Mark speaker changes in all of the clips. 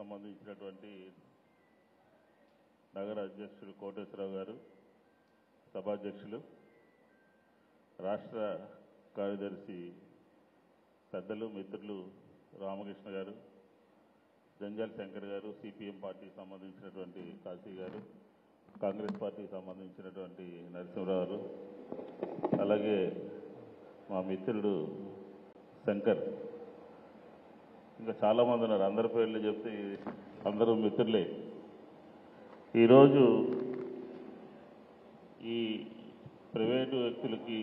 Speaker 1: సంబంధించినటువంటి నగర అధ్యక్షులు కోటేశ్వరరావు గారు, సభాధ్యక్షులు, రాష్ట్ర కార్యదర్శి పెద్దలు మిత్రులు రామకృష్ణ గారు, జంజాల్ శంకర్ గారు, సిపిఎం పార్టీకి సంబంధించినటువంటి కాశీ గారు, కాంగ్రెస్ పార్టీకి సంబంధించినటువంటి నరసింహరావు గారు, అలాగే మా మిత్రుడు శంకర్, ఇంకా చాలామంది ఉన్నారు. అందరి పేర్లు చెప్తే అందరూ మిత్రులే. ఈరోజు ఈ ప్రైవేటు వ్యక్తులకి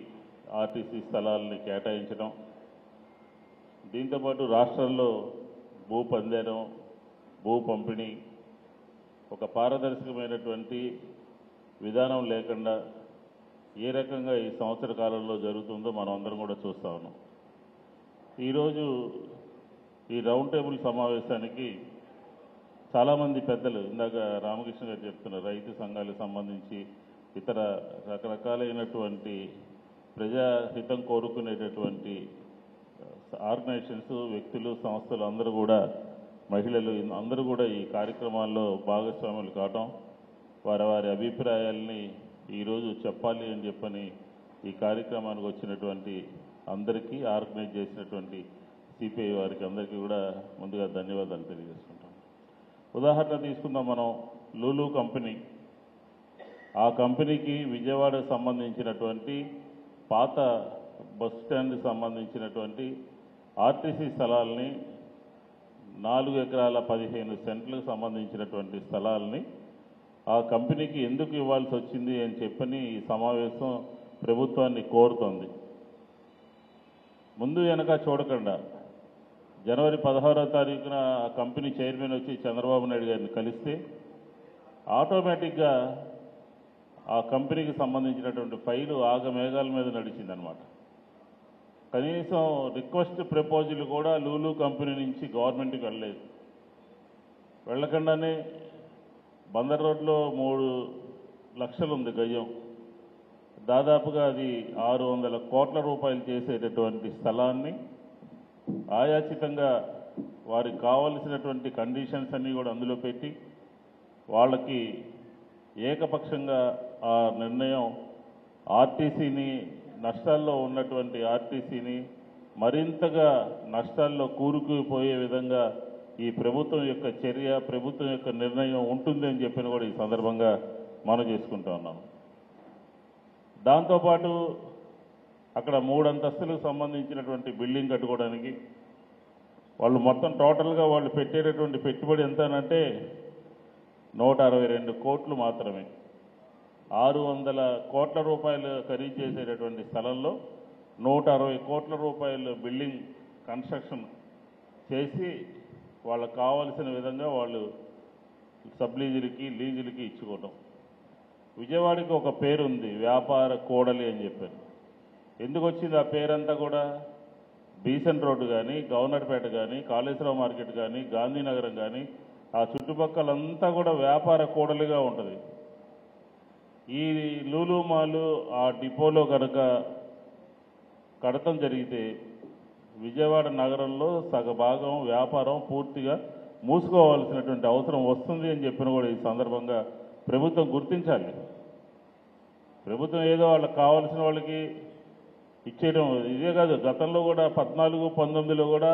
Speaker 1: ఆర్టీసీ స్థలాలని కేటాయించడం, దీంతోపాటు రాష్ట్రంలో భూ పందేరం, భూ పంపిణీ ఒక పారదర్శకమైనటువంటి విధానం లేకుండా ఏ రకంగా ఈ సంవత్సర కాలంలో జరుగుతుందో మనం అందరం కూడా చూస్తూ ఉన్నాం. ఈరోజు ఈ రౌండ్ టేబుల్ సమావేశానికి చాలామంది పెద్దలు, ఇందాక రామకృష్ణ గారు చెప్తున్నారు, రైతు సంఘాలకు సంబంధించి ఇతర రకరకాలైనటువంటి ప్రజాహితం కోరుకునేటటువంటి ఆర్గనైజేషన్స్, వ్యక్తులు, సంస్థలు అందరూ కూడా, మహిళలు అందరూ కూడా ఈ కార్యక్రమాల్లో భాగస్వాములు కావటం, వారి వారి అభిప్రాయాల్ని ఈరోజు చెప్పాలి అని చెప్పని ఈ కార్యక్రమానికి వచ్చినటువంటి అందరికీ, ఆర్గనైజ్ చేసినటువంటి సిపిఐ వారికి అందరికీ కూడా ముందుగా ధన్యవాదాలు తెలియజేసుకుంటాం. ఉదాహరణ తీసుకుందాం మనం, లూలు కంపెనీ. ఆ కంపెనీకి విజయవాడకు సంబంధించినటువంటి పాత బస్ స్టాండ్కి సంబంధించినటువంటి ఆర్టీసీ స్థలాల్ని 4 ఎకరాల 15 సెంట్లకు సంబంధించినటువంటి స్థలాల్ని ఆ కంపెనీకి ఎందుకు ఇవ్వాల్సి వచ్చింది అని చెప్పని ఈ సమావేశం ప్రభుత్వాన్ని కోరుతోంది. ముందు వెనక చూడకుండా జనవరి 16వ తారీఖున ఆ కంపెనీ చైర్మన్ వచ్చి చంద్రబాబు నాయుడు గారిని కలిస్తే ఆటోమేటిక్గా ఆ కంపెనీకి సంబంధించినటువంటి ఫైలు ఆగమేఘాల మీద నడిచిందనమాట. కనీసం రిక్వెస్ట్ ప్రపోజల్ కూడా లూలు కంపెనీ నుంచి గవర్నమెంట్కి వెళ్ళలేదు. వెళ్ళకుండానే బందర్ రోడ్లో 3 లక్షలు ఉంది గజం, దాదాపుగా అది 600 కోట్ల రూపాయలు చేసేటటువంటి స్థలాన్ని ఆయాచితంగా వారికి కావలసినటువంటి కండిషన్స్ అన్నీ కూడా అందులో పెట్టి వాళ్ళకి ఏకపక్షంగా ఆ నిర్ణయం ఆర్టీసీని, నష్టాల్లో ఉన్నటువంటి ఆర్టీసీని మరింతగా నష్టాల్లో కూరుకుపోయే విధంగా ఈ ప్రభుత్వం యొక్క చర్య, ప్రభుత్వం యొక్క నిర్ణయం ఉంటుంది అని చెప్పిన కూడా ఈ సందర్భంగా మనం చేసుకుంటూ ఉన్నాం. దాంతోపాటు అక్కడ 3 అంతస్తులకు సంబంధించినటువంటి బిల్డింగ్ కట్టుకోవడానికి వాళ్ళు మొత్తం టోటల్గా వాళ్ళు పెట్టేటటువంటి పెట్టుబడి ఎంత అంటే 162 కోట్లు మాత్రమే. 600 కోట్ల రూపాయలు ఖరీదు చేసేటటువంటి స్థలంలో 160 కోట్ల రూపాయలు బిల్డింగ్ కన్స్ట్రక్షన్ చేసి వాళ్ళకు కావాల్సిన విధంగా వాళ్ళు సబ్లీజులకి, లీజులకి ఇచ్చుకోవటం. విజయవాడకి ఒక పేరుంది, వ్యాపార కోడలి అని చెప్పారు. ఎందుకు వచ్చింది ఆ పేరంతా కూడా? బీసెంట్ రోడ్డు కానీ, గవర్నర్పేట కానీ, కాళేశ్వరం మార్కెట్ కానీ, గాంధీనగరం కానీ ఆ చుట్టుపక్కలంతా కూడా వ్యాపార కూడలిగా ఉంటుంది. ఈ లూలు మాలు ఆ డిపోలో కనుక కడతం జరిగితే విజయవాడ నగరంలో సగభాగం వ్యాపారం పూర్తిగా మూసుకోవాల్సినటువంటి అవసరం వస్తుంది అని చెప్పిన కూడా ఈ సందర్భంగా ప్రభుత్వం గుర్తించాలి. ప్రభుత్వం ఏదో వాళ్ళకి కావాల్సిన వాళ్ళకి ఇచ్చేయడం ఇదే కాదు, గతంలో కూడా 14, 19లో కూడా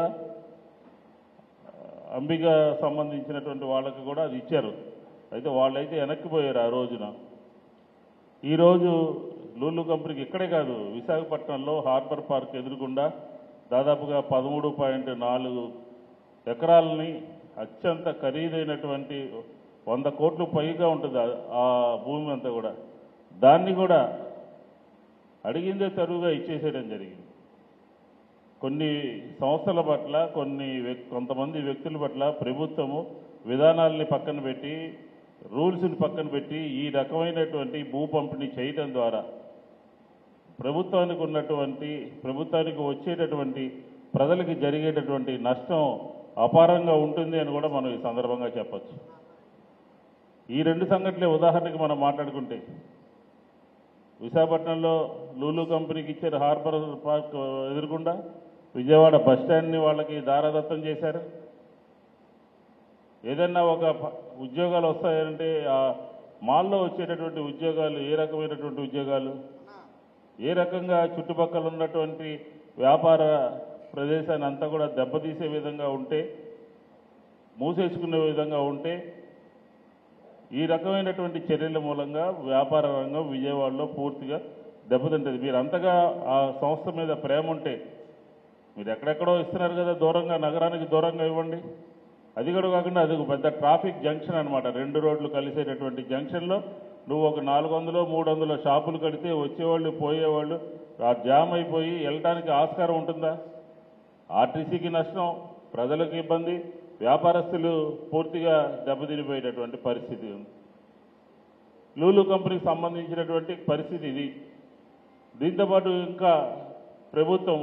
Speaker 1: అంబిక సంబంధించినటువంటి వాళ్ళకి కూడా అది ఇచ్చారు. అయితే వాళ్ళైతే వెనక్కిపోయారు ఆ రోజున. ఈరోజు లూలు కంపెనీకి ఇక్కడే కాదు, విశాఖపట్నంలో హార్బర్ పార్క్ ఎదురుకుండా దాదాపుగా 13.4 ఎకరాలని అత్యంత ఖరీదైనటువంటి 100 కోట్లు పైగా ఉంటుంది ఆ భూమి అంతా కూడా, దాన్ని కూడా అడిగిందే తరువుగా ఇచ్చేసేయడం జరిగింది. కొన్ని సంస్థల పట్ల, కొంతమంది వ్యక్తుల పట్ల ప్రభుత్వము విధానాలని పక్కన పెట్టి, రూల్స్ని పక్కన పెట్టి ఈ రకమైనటువంటి భూ పంపిణీ చేయడం ద్వారా ప్రభుత్వానికి వచ్చేటటువంటి ప్రజలకి జరిగేటటువంటి నష్టం అపారంగా ఉంటుంది అని కూడా మనం ఈ సందర్భంగా చెప్పచ్చు. ఈ 2 సంఘటనలే ఉదాహరణకి మనం మాట్లాడుకుంటే, విశాఖపట్నంలో లూలు కంపెనీకి ఇచ్చారు హార్బర్ పార్క్ ఎదురుకుండా, విజయవాడ బస్ స్టాండ్ని వాళ్ళకి దారాదత్తం చేశారు. ఏదన్నా ఒక ఉద్యోగాలు వస్తాయంటే ఆ మాల్లో వచ్చేటటువంటి ఉద్యోగాలు ఏ రకమైనటువంటి ఉద్యోగాలు, ఏ రకంగా చుట్టుపక్కల ఉన్నటువంటి వ్యాపార ప్రదేశాన్ని అంతా కూడా దెబ్బతీసే విధంగా ఉంటే, మూసేసుకునే విధంగా ఉంటే, ఈ రకమైనటువంటి చర్యల మూలంగా వ్యాపార రంగం విజయవాడలో పూర్తిగా దెబ్బతింటుంది. మీరు అంతగా ఆ సంస్థ మీద ప్రేమ ఉంటే మీరు ఎక్కడెక్కడో ఇస్తున్నారు కదా, దూరంగా నగరానికి దూరంగా ఇవ్వండి. అది కూడా కాకుండా అది ఒక పెద్ద ట్రాఫిక్ జంక్షన్ అనమాట. 2 రోడ్లు కలిసేటటువంటి జంక్షన్లో నువ్వు ఒక 400 300 షాపులు కడితే వచ్చేవాళ్ళు పోయేవాళ్ళు ఆ జామ్ అయిపోయి వెళ్ళడానికి ఆస్కారం ఉంటుందా? ఆర్టీసీకి నష్టం, ప్రజలకు ఇబ్బంది, వ్యాపారస్తులు పూర్తిగా దెబ్బతినిపోయేటటువంటి పరిస్థితి ఉంది. లూలు కంపెనీకి సంబంధించినటువంటి పరిస్థితి ఇది. దీంతోపాటు ఇంకా ప్రభుత్వం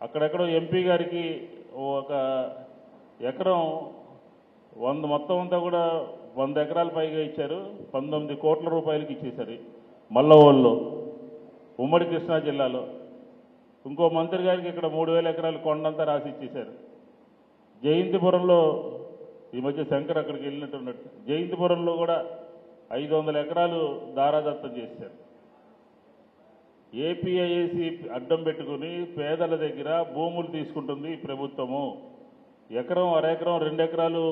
Speaker 1: అక్కడెక్కడో ఎంపీ గారికి ఒక ఎకరం 100 మొత్తం అంతా కూడా 100 ఎకరాల పైగా ఇచ్చారు. 19 కోట్ల రూపాయలకి ఇచ్చేశారు మల్లవోల్లో, ఉమ్మడి కృష్ణా జిల్లాలో. ఇంకో మంత్రి గారికి ఇక్కడ 3000 ఎకరాలు కొండంతా రాసి ఇచ్చేశారు. జయంతిపురంలో ఈ మధ్య శంకర్ అక్కడికి వెళ్ళినట్టున్నట్టు జయంతిపురంలో కూడా 500 ఎకరాలు దారాదత్తం చేశారు. ఏపీఐఏసీ అడ్డం పెట్టుకుని పేదల దగ్గర భూములు తీసుకుంటుంది ఈ ప్రభుత్వము. ఎకరం, అరెకరం, 2 ఎకరాలు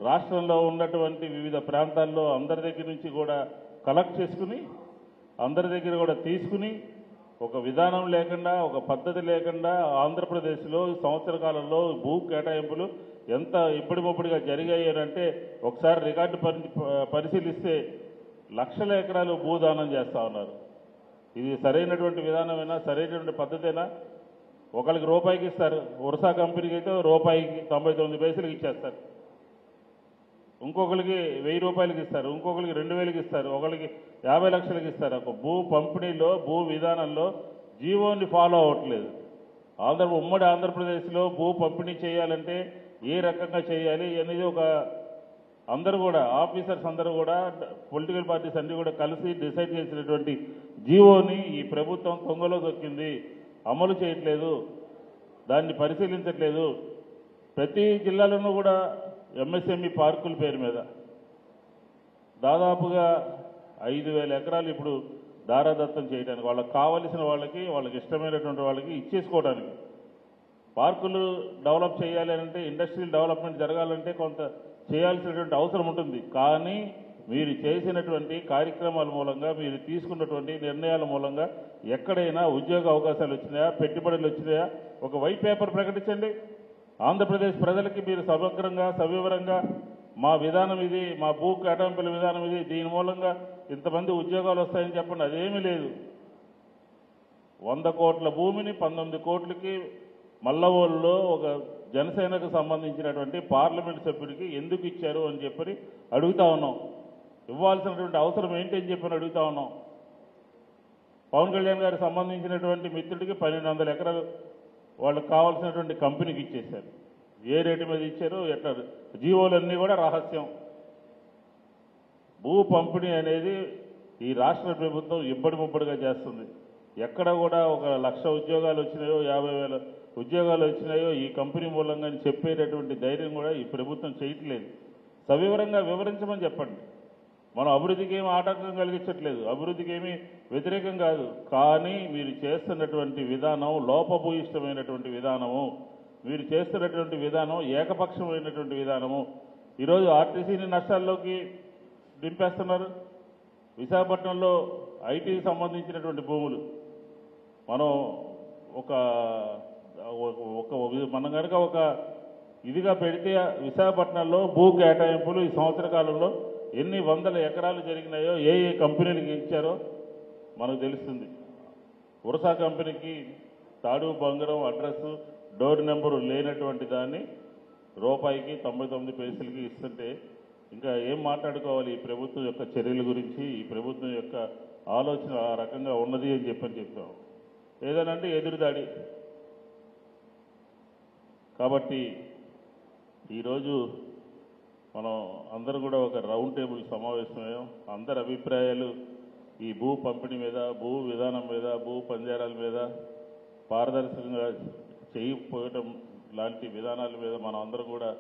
Speaker 1: రాష్ట్రంలో ఉన్నటువంటి వివిధ ప్రాంతాల్లో అందరి దగ్గర నుంచి కూడా కలెక్ట్ చేసుకుని, అందరి దగ్గర కూడా తీసుకుని, ఒక విధానం లేకుండా, ఒక పద్ధతి లేకుండా ఆంధ్రప్రదేశ్లో సంవత్సర కాలంలో భూ కేటాయింపులు ఎంత ఇప్పటికప్పుడుగా జరిగాయనంటే ఒకసారి రికార్డు పరిశీలిస్తే లక్షల ఎకరాలు భూదానం చేస్తూ ఉన్నారు. ఇది సరైనటువంటి విధానమేనా? సరైనటువంటి పద్ధతేనా? ఒకరికి రూపాయికి ఇస్తారు, ఉర్సా కంపెనీకి అయితే రూపాయికి 99 పైసలకి ఇచ్చేస్తారు. ఇంకొకరికి 1000 రూపాయలకి ఇస్తారు, ఇంకొకరికి 2000కి ఇస్తారు, ఒకరికి 50 లక్షలకి ఇస్తారు. ఒక భూ పంపిణీలో, భూ విధానంలో జీవోని ఫాలో అవ్వట్లేదు. ఉమ్మడి ఆంధ్రప్రదేశ్లో భూ పంపిణీ చేయాలంటే ఏ రకంగా చేయాలి అనేది ఒక అందరూ కూడా ఆఫీసర్స్ అందరూ కూడా పొలిటికల్ పార్టీస్ అన్నీ కూడా కలిసి డిసైడ్ చేసినటువంటి జీవోని ఈ ప్రభుత్వం తొంగలో దొక్కింది, అమలు చేయట్లేదు, దాన్ని పరిశీలించట్లేదు. ప్రతి జిల్లాలోనూ కూడా ఎంఎస్ఎంఈ పార్కుల పేరు మీద దాదాపుగా 5000 ఎకరాలు ఇప్పుడు దారాదత్తం చేయడానికి, వాళ్ళకి కావలసిన వాళ్ళకి, వాళ్ళకి ఇష్టమైనటువంటి వాళ్ళకి ఇచ్చేసుకోవడానికి. పార్కులు డెవలప్ చేయాలి అంటే, ఇండస్ట్రియల్ డెవలప్మెంట్ జరగాలంటే కొంత చేయాల్సినటువంటి అవసరం ఉంటుంది. కానీ మీరు చేసినటువంటి కార్యక్రమాల మూలంగా, మీరు తీసుకున్నటువంటి నిర్ణయాల మూలంగా ఎక్కడైనా ఉద్యోగ అవకాశాలు వచ్చినాయా, పెట్టుబడులు వచ్చినాయా? ఒక వైట్ పేపర్ ప్రకటించండి. ఆంధ్రప్రదేశ్ ప్రజలకి మీరు సమగ్రంగా, సవివరంగా మా విధానం ఇది, మా భూ కేటాయింపుల విధానం ఇది, దీని మూలంగా ఇంతమంది ఉద్యోగాలు వస్తాయని చెప్పండి. అదేమీ లేదు. 100 కోట్ల భూమిని 19 కోట్లకి మల్లవోలులో ఒక జనసేనకు సంబంధించినటువంటి పార్లమెంట్ సభ్యుడికి ఎందుకు ఇచ్చారు అని చెప్పి అడుగుతా ఉన్నాం. ఇవ్వాల్సినటువంటి అవసరం ఏంటి అని చెప్పి అడుగుతా ఉన్నాం. పవన్ కళ్యాణ్ గారికి సంబంధించినటువంటి మిత్రుడికి 1200 ఎకరాలు వాళ్ళకి కావాల్సినటువంటి కంపెనీకి ఇచ్చేశారు. ఏ రేటు మీద ఇచ్చారో ఎట్లా, జీవోలన్నీ కూడా రహస్యం. భూ పంపిణీ అనేది ఈ రాష్ట్ర ప్రభుత్వం ఇబ్బడి ముబ్బడిగా చేస్తుంది. ఎక్కడ కూడా ఒక 1,00,000 ఉద్యోగాలు వచ్చినాయో, 50,000 ఉద్యోగాలు వచ్చినాయో ఈ కంపెనీ మూలంగా చెప్పేటటువంటి ధైర్యం కూడా ఈ ప్రభుత్వం చేయట్లేదు. సవివరంగా వివరించమని చెప్పండి. మనం అభివృద్ధికి ఏమి ఆటంకం కలిగించట్లేదు, అభివృద్ధికి ఏమీ వ్యతిరేకం కాదు. కానీ మీరు చేస్తున్నటువంటి విధానం లోపభూయిష్టమైనటువంటి విధానము, మీరు చేస్తున్నటువంటి విధానం ఏకపక్షమైనటువంటి విధానము. ఈరోజు ఆర్టీసీని నష్టాల్లోకి దింపేస్తున్నారు. విశాఖపట్నంలో ఐటీకి సంబంధించినటువంటి భూములు మనం మనం కనుక ఒక ఇదిగా పెడితే విశాఖపట్నంలో భూ కేటాయింపులు ఈ సంవత్సర కాలంలో ఎన్ని వందల ఎకరాలు జరిగినాయో, ఏ ఏ కంపెనీలకు ఇచ్చారో మనకు తెలుస్తుంది. ఉర్సా కంపెనీకి తాడు బంగారం అడ్రస్ డోర్ నెంబరు లేనటువంటి దాన్ని రూపాయికి 99 పైసలకి ఇస్తుంటే ఇంకా ఏం మాట్లాడుకోవాలి? ఈ ప్రభుత్వం యొక్క చర్యల గురించి, ఈ ప్రభుత్వం యొక్క ఆలోచన ఆ రకంగా ఉన్నది అని చెప్పాం. ఏదనంటే ఎదురుదాడి. కాబట్టి ఈరోజు మనం అందరూ కూడా ఒక రౌండ్ టేబుల్ సమావేశమయ్యాం. అందరి అభిప్రాయాలు ఈ భూ పంపిణీ మీద, భూ విధానం మీద, భూ పంజారాల మీద, పారదర్శకంగా చేయకపోవటం లాంటి విధానాల మీద మనం అందరం కూడా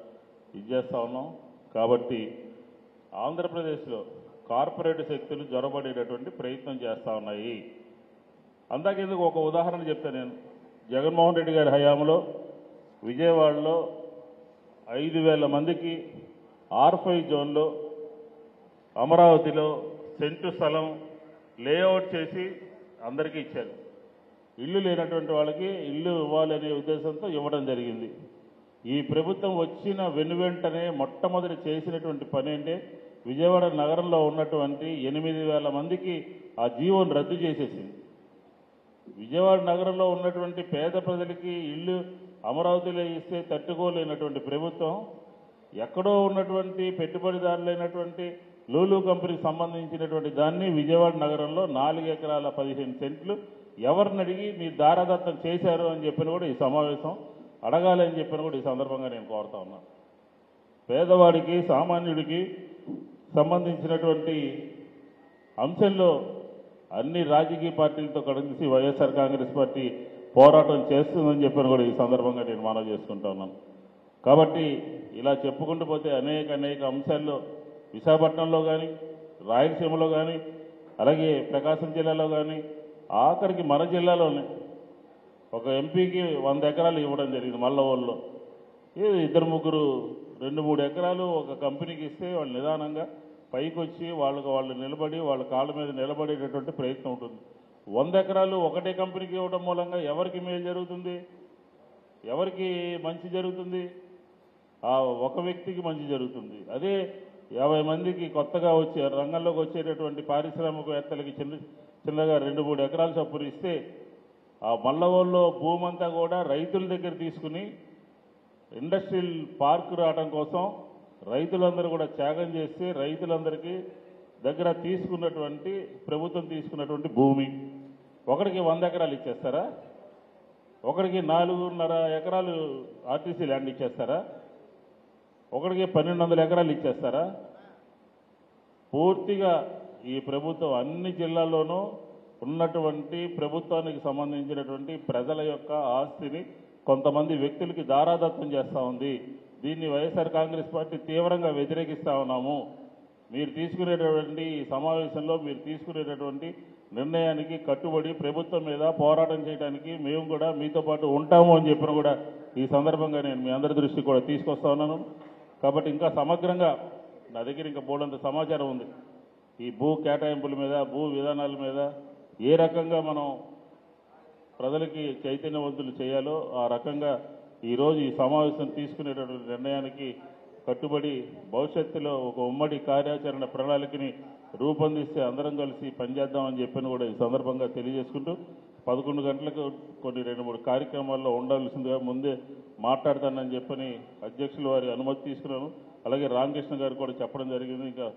Speaker 1: ఇది చేస్తా ఉన్నాం. కాబట్టి ఆంధ్రప్రదేశ్లో కార్పొరేట్ శక్తులు జొరబడేటటువంటి ప్రయత్నం చేస్తూ ఉన్నాయి. అందాకెందుకు ఒక ఉదాహరణ చెప్తాను నేను. జగన్మోహన్ రెడ్డి గారి హయాంలో విజయవాడలో 5,000 మందికి R5 జోన్లో అమరావతిలో సెంటు స్థలం లేఅవుట్ చేసి అందరికీ ఇచ్చారు. ఇల్లు లేనటువంటి వాళ్ళకి ఇల్లు ఇవ్వాలనే ఉద్దేశంతో ఇవ్వడం జరిగింది. ఈ ప్రభుత్వం వచ్చిన వెనువెంటనే మొట్టమొదటి చేసినటువంటి పని అంటే విజయవాడ నగరంలో ఉన్నటువంటి 8,000 మందికి ఆ జీవోను రద్దు చేసేసింది. విజయవాడ నగరంలో ఉన్నటువంటి పేద ప్రజలకి ఇల్లు అమరావతిలో ఇస్తే తట్టుకోలేనటువంటి ప్రభుత్వం ఎక్కడో ఉన్నటువంటి పెట్టుబడిదారులైనటువంటి లూలు కంపెనీకి సంబంధించినటువంటి దాన్ని విజయవాడ నగరంలో 4 ఎకరాల 15 సెంట్లు ఎవరిని అడిగి మీరు దారాదత్తం చేశారు అని చెప్పిన కూడా ఈ సమావేశం అడగాలని చెప్పిన కూడా ఈ సందర్భంగా నేను కోరుతా ఉన్నాను. పేదవాడికి సామాన్యుడికి సంబంధించినటువంటి అంశంలో అన్ని రాజకీయ పార్టీలతో కలిసి వైఎస్ఆర్ కాంగ్రెస్ పార్టీ పోరాటం చేస్తుందని చెప్పిన కూడా ఈ సందర్భంగా నేను మనవి చేసుకుంటా ఉన్నాను. కాబట్టి ఇలా చెప్పుకుంటూ పోతే అనేక అంశాల్లో విశాఖపట్నంలో కానీ రాయలసీమలో కానీ అలాగే ప్రకాశం జిల్లాలో కానీ ఆఖరికి మన జిల్లాలోనే ఒక ఎంపీకి 100 ఎకరాలు ఇవ్వడం జరిగింది. మల్లవోల్లో ఇద్దరు ముగ్గురు 2-3 ఎకరాలు ఒక కంపెనీకి ఇస్తే వాళ్ళు నిదానంగా పైకి వచ్చి వాళ్ళు నిలబడి వాళ్ళ కాళ్ళ మీద నిలబడేటటువంటి ప్రయత్నం ఉంటుంది. 100 ఎకరాలు ఒకటే కంపెనీకి ఇవ్వడం మూలంగా ఎవరికి మేలు జరుగుతుంది? ఎవరికి మంచి జరుగుతుంది? ఆ ఒక వ్యక్తికి మంచి జరుగుతుంది. అదే 50 మందికి కొత్తగా వచ్చే రంగంలోకి వచ్చేటటువంటి పారిశ్రామికవేత్తలకి చిన్నగా 2-3 ఎకరాలు చొప్పున ఇస్తే ఆ మల్లవోల్లో భూమంతా కూడా రైతుల దగ్గర తీసుకుని ఇండస్ట్రియల్ పార్క్ రావడం కోసం రైతులందరూ కూడా త్యాగం చేస్తే రైతులందరికీ దగ్గర తీసుకున్నటువంటి ప్రభుత్వం తీసుకున్నటువంటి భూమి ఒకరికి 100 ఎకరాలు ఇచ్చేస్తారా? ఒకరికి 4.5 ఎకరాలు ఆర్టీసీ ల్యాండ్ ఇచ్చేస్తారా? ఒకరికి 1,200 ఎకరాలు ఇచ్చేస్తారా? పూర్తిగా ఈ ప్రభుత్వం అన్ని జిల్లాల్లోనూ ఉన్నటువంటి ప్రభుత్వానికి సంబంధించినటువంటి ప్రజల యొక్క ఆస్తిని కొంతమంది వ్యక్తులకి దారాదత్తం చేస్తూ ఉంది. దీన్ని వైఎస్ఆర్ కాంగ్రెస్ పార్టీ తీవ్రంగా వ్యతిరేకిస్తూ ఉన్నాము. మీరు తీసుకునేటటువంటి ఈ సమావేశంలో మీరు తీసుకునేటటువంటి నిర్ణయానికి కట్టుబడి ప్రభుత్వం మీద పోరాటం చేయడానికి మేము కూడా మీతో పాటు ఉంటాము అని చెప్పిన కూడా ఈ సందర్భంగా నేను మీ అందరి దృష్టికి కూడా తీసుకొస్తా ఉన్నాను. కాబట్టి ఇంకా సమగ్రంగా నా దగ్గర ఇంకా బోల్డంత సమాచారం ఉంది. ఈ భూ కేటాయింపుల మీద భూ విధానాల మీద ఏ రకంగా మనం ప్రజలకి చైతన్యవంతులు చేయాలో ఆ రకంగా ఈరోజు ఈ సమావేశం తీసుకునేటటువంటి నిర్ణయానికి కట్టుబడి భవిష్యత్తులో ఒక ఉమ్మడి కార్యాచరణ ప్రణాళికని రూపొందిస్తే అందరం కలిసి పనిచేద్దామని చెప్పని కూడా ఈ సందర్భంగా తెలియజేసుకుంటూ 11 గంటలకు కొన్ని 2-3 కార్యక్రమాల్లో ఉండాల్సిందిగా ముందే మాట్లాడతానని చెప్పని అధ్యక్షుల వారి అనుమతి తీసుకున్నాను. అలాగే రామకృష్ణ గారు కూడా చెప్పడం జరిగింది. ఇంకా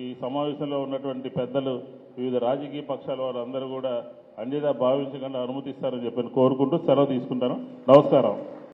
Speaker 1: ఈ సమావేశంలో ఉన్నటువంటి పెద్దలు వివిధ రాజకీయ పక్షాల వారందరూ కూడా అన్యదా భావించకుండా అనుమతిస్తారని చెప్పని కోరుకుంటూ సెలవు తీసుకుంటాను. నమస్కారం.